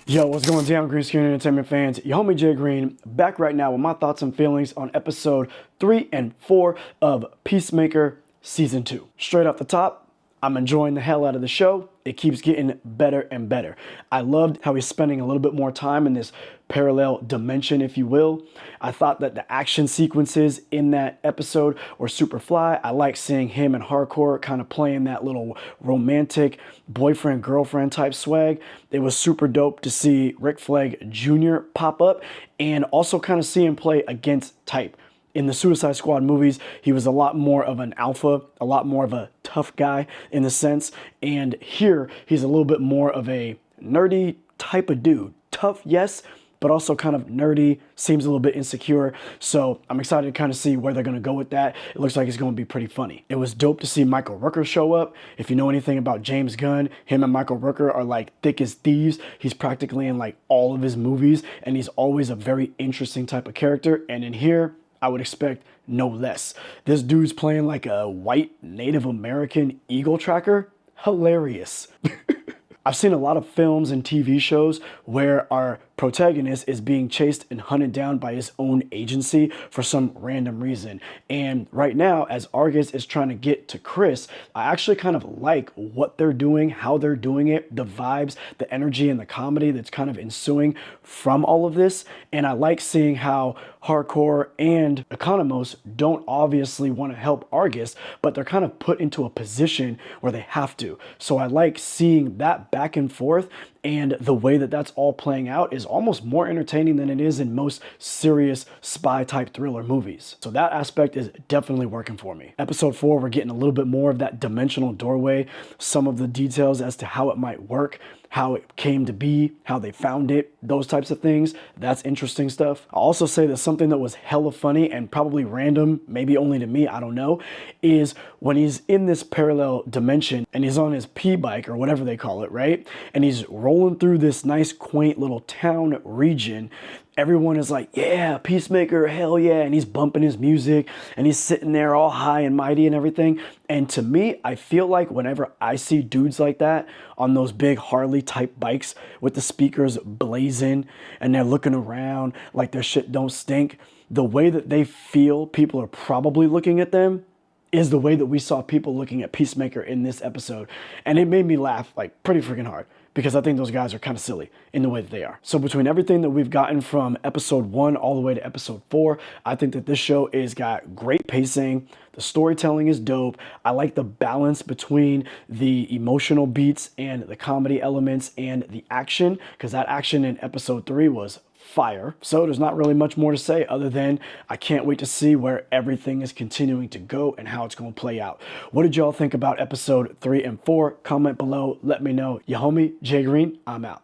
Yo, what's going down, Green Screen Entertainment fans? Your homie Jay Green, back right now with my thoughts and feelings on episode 3 and 4 of Peacemaker Season 2. Straight off the top, I'm enjoying the hell out of the show. It keeps getting better and better. I loved how he's spending a little bit more time in this parallel dimension, if you will. I thought that the action sequences in that episode were super fly. I like seeing him and Hardcore kind of playing that little romantic boyfriend-girlfriend type swag. It was super dope to see Rick Flag Jr. pop up and also kind of see him play against type. In the Suicide Squad movies, he was a lot more of an alpha, a lot more of a tough guy in a sense. And here, he's a little bit more of a nerdy type of dude. Tough, yes, but also kind of nerdy, seems a little bit insecure. So I'm excited to kind of see where they're going to go with that. It looks like it's going to be pretty funny. It was dope to see Michael Rooker show up. If you know anything about James Gunn, him and Michael Rooker are like thick as thieves. He's practically in like all of his movies, and he's always a very interesting type of character. And in here, I would expect no less. This dude's playing like a white Native American eagle tracker. Hilarious. I've seen a lot of films and TV shows where our protagonist is being chased and hunted down by his own agency for some random reason. And right now, as Argus is trying to get to Chris, I actually kind of like what they're doing, how they're doing it, the vibes, the energy, and the comedy that's kind of ensuing from all of this. And I like seeing how Hardcore and Economos don't obviously want to help Argus, but they're kind of put into a position where they have to. So I like seeing that back and forth, and the way that that's all playing out is almost more entertaining than it is in most serious spy type thriller movies. So that aspect is definitely working for me. Episode 4, we're getting a little bit more of that dimensional doorway, some of the details as to how it might work, how it came to be, how they found it, those types of things. That's interesting stuff. I'll also say that something that was hella funny and probably random, maybe only to me, I don't know, is when he's in this parallel dimension and he's on his P-bike or whatever they call it, right? And he's rolling through this nice, quaint little town region. Everyone is like, yeah, Peacemaker, hell yeah. And he's bumping his music and he's sitting there all high and mighty and everything. And to me, I feel like whenever I see dudes like that on those big Harley type bikes with the speakers blazing and they're looking around like their shit don't stink, the way that they feel people are probably looking at them is the way that we saw people looking at Peacemaker in this episode. And it made me laugh like pretty freaking hard, because I think those guys are kind of silly in the way that they are. So between everything that we've gotten from episode 1 all the way to episode 4, I think that this show has got great pacing. The storytelling is dope. I like the balance between the emotional beats and the comedy elements and the action, because that action in episode 3 was fire. So there's not really much more to say other than I can't wait to see where everything is continuing to go and how it's going to play out. What did y'all think about episode 3 and 4? Comment below. Let me know. Your homie, Jay Green, I'm out.